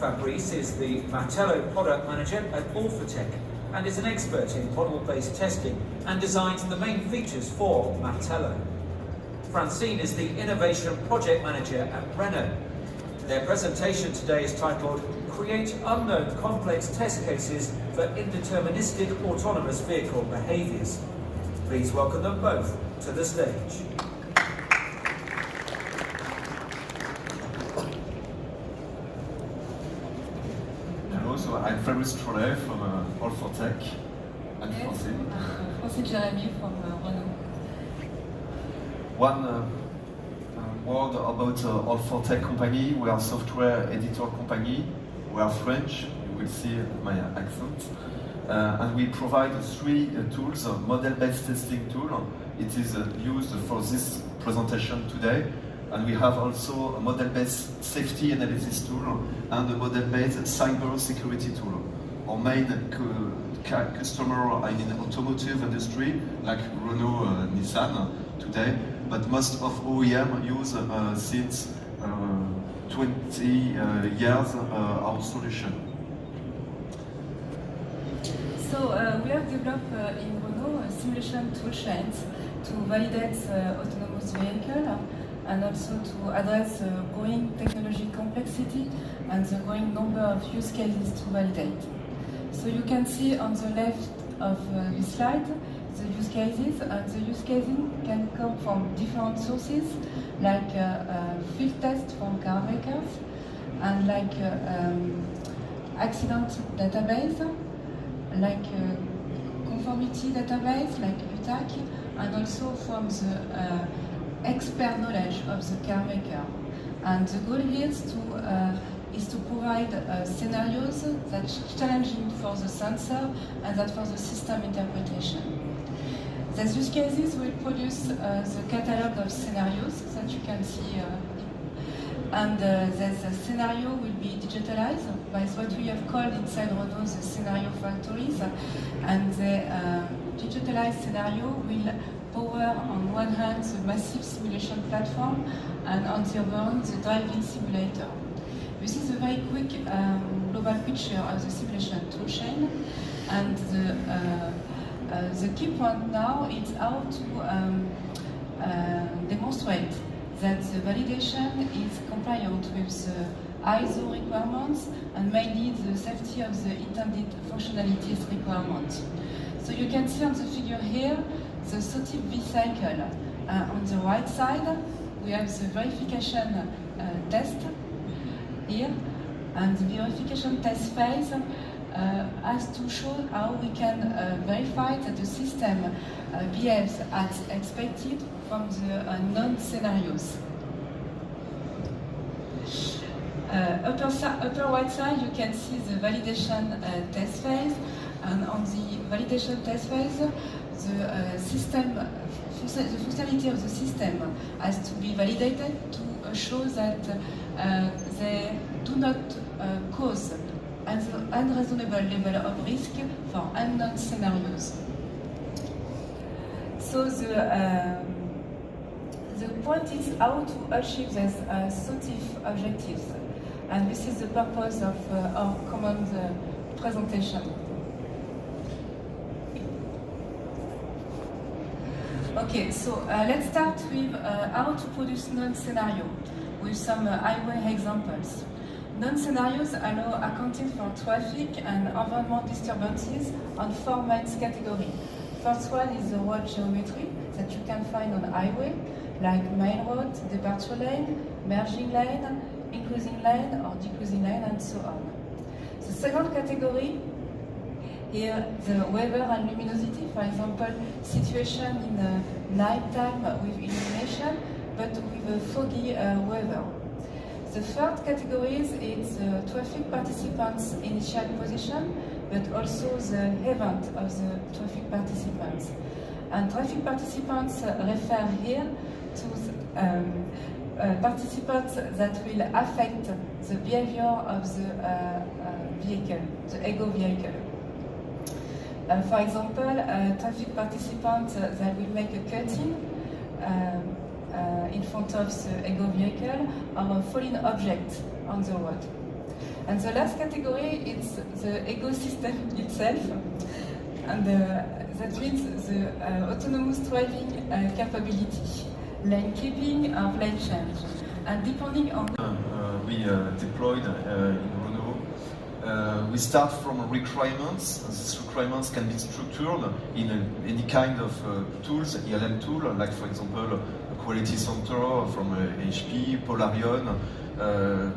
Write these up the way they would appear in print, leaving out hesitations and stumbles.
Fabrice is the Martello product manager at Orthotech and is an expert in model-based testing and designs the main features for Martello. Francine is the innovation project manager at Renault. Their presentation today is titled Create Unknown Complex Test Cases for Indeterministic Autonomous Vehicle Behaviours. Please welcome them both to the stage. Hello, so I'm Fabrice Trollet from Orthotech and Francine. Francine Jeremie from Renault. One word about Orthotech company. We are a software editor company. We are French, you will see my accent. And we provide three tools, a model-based testing tool. It is used for this presentation today. And we have also a model-based safety analysis tool and a model-based cyber security tool. Our main customer are in the automotive industry, like Renault, Nissan today, but most of OEM use since 20 years our solution. So we have developed in Renault simulation toolchains to validate autonomous vehicle and also to address growing technology complexity and the growing number of use cases to validate. So you can see on the left of this slide the use cases, and the use cases can come from different sources, like field tests from car makers, and like accident database, like conformity database, like UTAC, and also from the expert knowledge of the car maker. And the goal here is to provide scenarios that are challenging for the sensor and that for the system interpretation. These use cases will produce the catalog of scenarios that you can see and this scenario will be digitalized by what we have called inside Renault the scenario factories, and the digitalized scenario will power on one hand the massive simulation platform and on the other hand the driving simulator. This is a very quick global picture of the simulation toolchain, and the key point now is how to demonstrate that the validation is compliant with the ISO requirements and mainly the safety of the intended functionalities requirements. So you can see on the figure here the SOTIF V-cycle. On the right side we have the verification test here, and the verification test phase has to show how we can verify that the system behaves as expected from the known scenarios. Upper right side you can see the validation test phase, and on the validation test phase the functionality of the system has to be validated to show that they do not cause an unreasonable level of risk for unknown scenarios. So the point is how to achieve these SOTIF objectives, and this is the purpose of our common presentation. Okay, so let's start with how to produce non-scenario with some highway examples. Non-scenarios allow accounting for traffic and environment disturbances on four main categories. First one is the road geometry that you can find on highway, like main road, departure lane, merging lane, increasing lane or decreasing lane, and so on. The second category, here the weather and luminosity, for example, situation in night time with illumination, but with a foggy weather. The third category is traffic participants' initial position, but also the event of the traffic participants. And traffic participants refer here to participants that will affect the behavior of the vehicle, the ego vehicle. For example, traffic participants that will make a cutting in front of the ego vehicle or a falling object on the road. And the last category is the ecosystem itself, and that means the autonomous driving capability, lane keeping and lane change. And depending on we deployed in Renault, we start from requirements. These requirements can be structured in any kind of tools, ELM tool, like for example a quality center from HP, Polarion,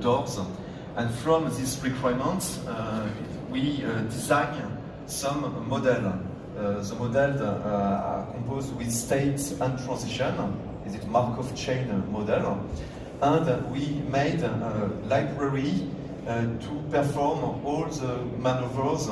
doors. And from these requirements, we design some model. The models are composed with states and transition. Is it Markov chain model? And we made a library to perform all the maneuvers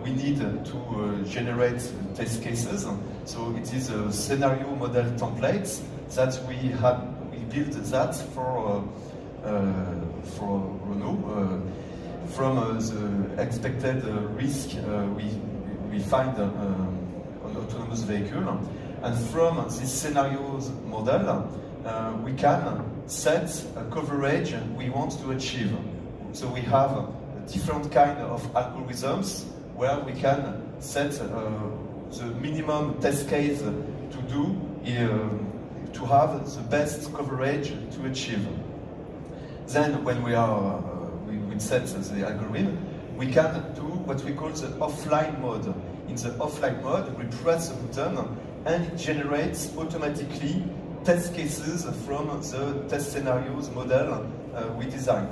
we need to generate test cases. So it is a scenario model template that we built that for Renault from the expected risk we find on autonomous vehicle, and from this scenarios model we can set a coverage we want to achieve. So we have different kind of algorithms where we can set the minimum test case to do to have the best coverage to achieve. Then when we set the algorithm, we can do what we call the offline mode. In the offline mode, we press a button and it generates automatically test cases from the test scenarios model we designed.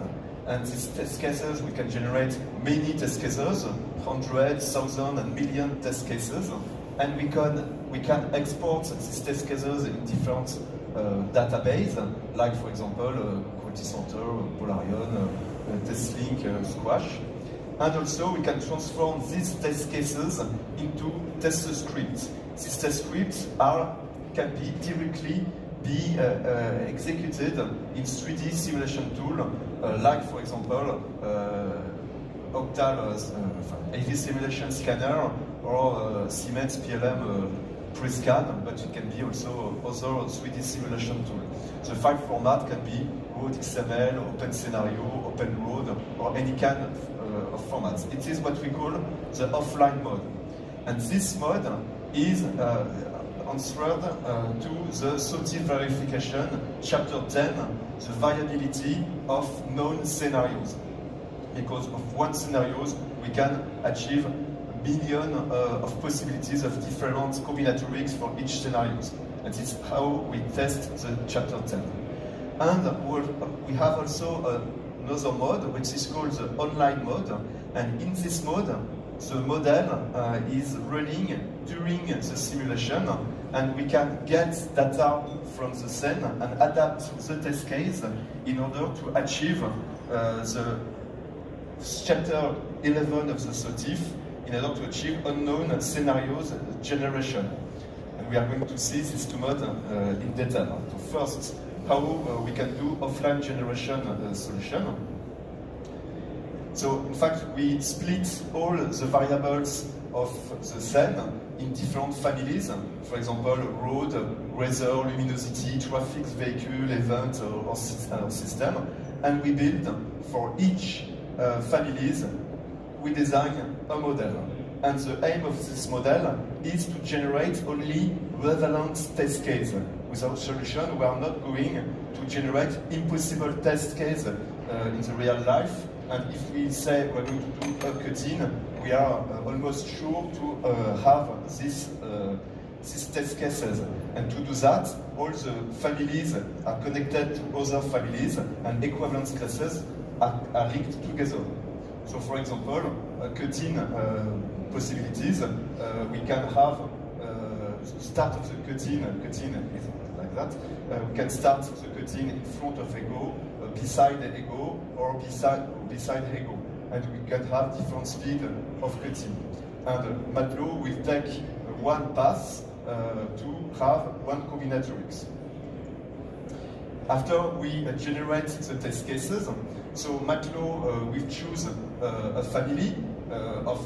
And these test cases, we can generate many test cases, hundreds, thousands, and million test cases. And we can export these test cases in different databases, like for example, Quality Center, Polarion, TestLink, Squash. And also we can transform these test cases into test scripts. These test scripts can be directly executed in 3D simulation tool, like for example Octal AV simulation scanner or Siemens PLM pre-scan, but it can be also other 3D simulation tool. The file format can be Road XML, Open Scenario, Open Road, or any kind of formats. It is what we call the offline mode. And this mode is answered to the SOTIF verification, chapter 10, the variability of known scenarios. Because of one scenarios, we can achieve a million of possibilities of different combinatorics for each scenarios. And this is how we test the chapter 10. And we have also another mode, which is called the online mode. And in this mode, the model is running during the simulation, and we can get data from the scene and adapt the test case in order to achieve the chapter 11 of the SOTIF, in order to achieve unknown scenarios generation. And we are going to see these two modes in detail. So first, how we can do offline generation solution. So in fact, we split all the variables of the scene in different families. For example, road, weather, luminosity, traffic, vehicle, event, or system. And we build for each families, we design a model. And the aim of this model is to generate only relevant test case. Without solution, we are not going to generate impossible test case in the real life. And if we say we're going to do a cut-in, we are almost sure to have these test cases. And to do that, all the families are connected to other families, and equivalence classes are linked together. So for example, cut-in possibilities, we can have the start of the cut-in is like that. We can start the cut-in in front of ego, beside ego, or beside ego. And we can have different speed of cut-in. And MATLAB will take one path to have one combinatorics. After we generate the test cases, so MATLAB will choose a family of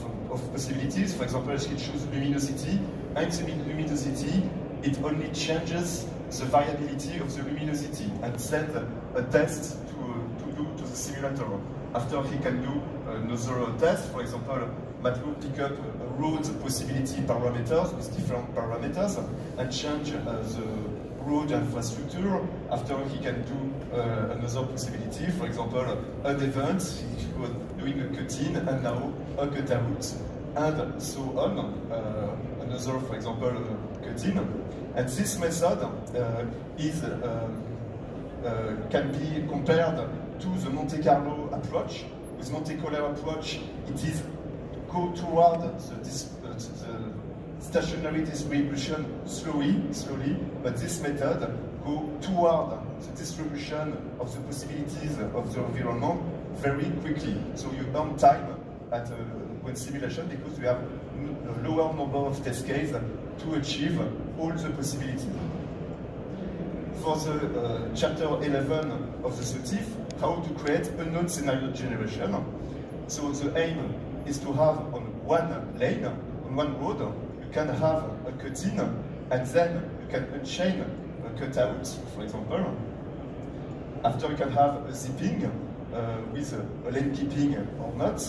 possibilities. For example, it choose luminosity, and the luminosity, it only changes the variability of the luminosity and send a test to do to the simulator. After he can do another test, for example, MATLAB pick up road possibility parameters with different parameters and change the road infrastructure. After he can do another possibility, for example, an event, he was doing a cut-in and now a cut-out, and so on. Another, for example, cut-in. And this method can be compared to the Monte Carlo approach. With Monte Carlo approach, it is go toward the stationary distribution slowly, but this method go toward the distribution of the possibilities of the environment very quickly. So you earn time at one simulation because you have a lower number of test cases to achieve all the possibilities. For the chapter 11 of the SOTIF, how to create unknown scenario generation. So the aim is to have on one lane, on one road, you can have a cut-in, and then you can unchain a cut-out, for example. After you can have a zipping with a lane keeping or not,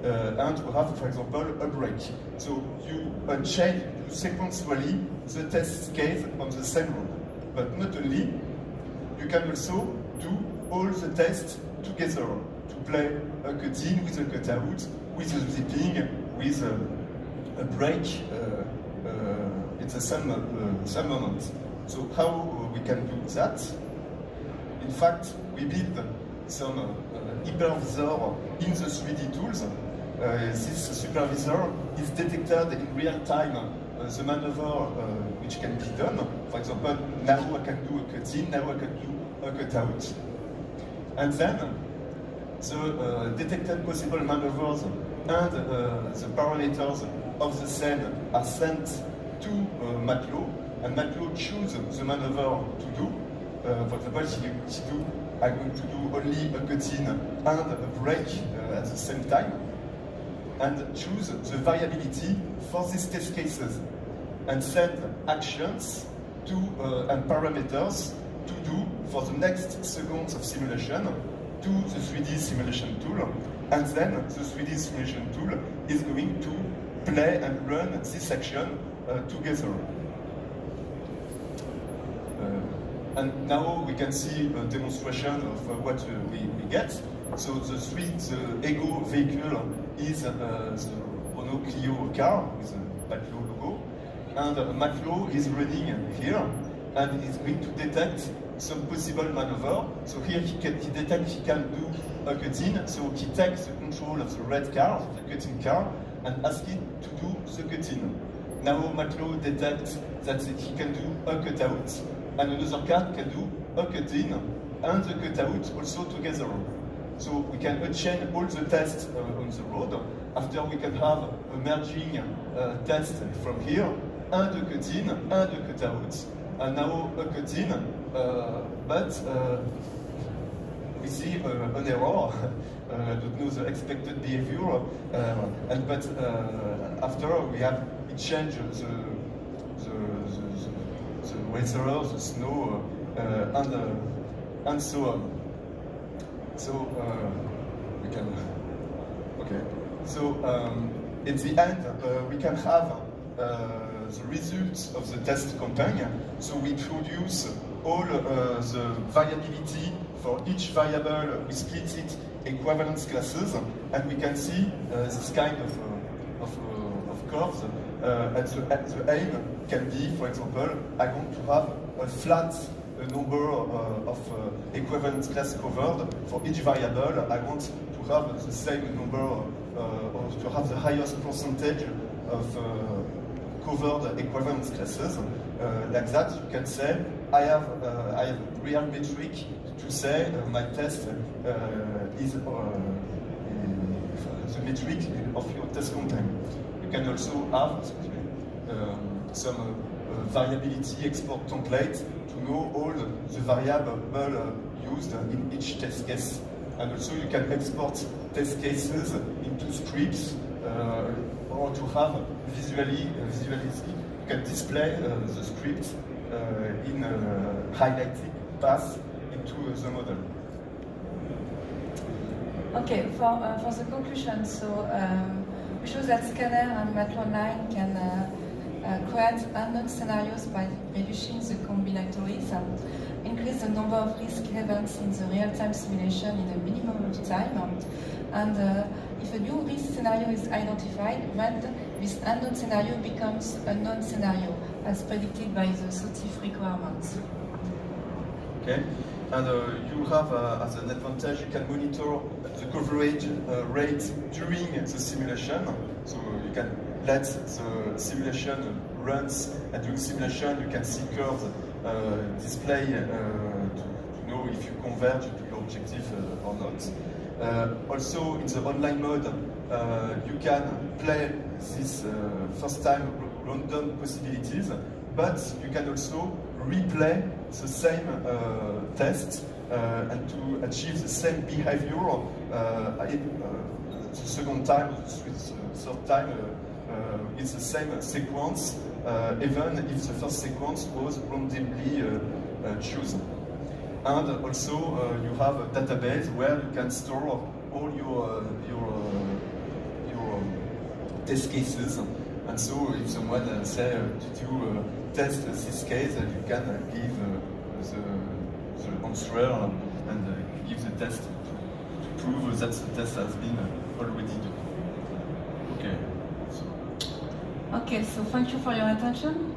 and you have, for example, a break. So you unchain sequentially the test case on the same road. But not only, you can also do all the tests together to play a cut-in with a cut-out, with a zipping, with a break at the same moment. So how we can do that? In fact, we build some hypervisor in the 3D tools. This supervisor is detected in real time the maneuver which can be done. For example, now I can do a cut-in, now I can do a cut-out. And then the detected possible maneuvers and the parameters of the scene are sent to MATLAB, and MATLAB chooses the maneuver to do. For example, I'm going to do only a cut-in and a break at the same time, and choose the variability for these test cases, and send actions to and parameters to do for the next seconds of simulation to the 3D simulation tool, and then the 3D simulation tool is going to play and run this action together. And now we can see a demonstration of what we get. So the Ego vehicle is the Renault Clio car with a MATLAB logo, and MATLAB is running here, and is going to detect some possible maneuver. So here he detects he can do a cut-in, so he takes the control of the red car, the cut-in car, and asks it to do the cut-in. Now MATLAB detects that he can do a cut-out, and another car can do a cut-in and the cut-out also together. So we can unchain all the tests on the road. After we can have a merging test from here, and a cut-in and a cut-out. And now a cut-in, but we see an error. I don't know the expected behavior, but after we have changed the weather, the snow, and so on. So we can, okay. So in the end, we can have the results of the test campaign. So we produce all the variability for each variable. We split it equivalence classes, and we can see this kind of curves. And the aim can be, for example, I want to have a flat number of equivalence class covered for each variable. I want to have the same number, or to have the highest percentage of covered equivalence classes. Like that, you can say I have real metric to say my test is the metric of your test content. You can also have some variability export template to know all the variable used in each test case. And also you can export test cases into scripts or to have visually, you can display the script in highlighted path into the model. Okay, for the conclusion, so we show that scanner and MATLAB can create unknown scenarios by reducing the combinatories, increase the number of risk events in the real-time simulation in a minimum of time, and if a new risk scenario is identified, then this unknown scenario becomes a known scenario, as predicted by the SOTIF requirements. Okay, and you have as an advantage, you can monitor the coverage rate during the simulation. So you can let the simulation runs, and during simulation you can see curves display to know if you converge to your objective or not. Also in the online mode, you can play this first time random possibilities, but you can also replay the same test and to achieve the same behavior the second time, the third time, it's the same sequence, even if the first sequence was randomly chosen. And also you have a database where you can store all your test cases. And so if someone say to test this case, you can give the answer and give the test to prove that the test has been already done. Okay. Okay, so thank you for your attention.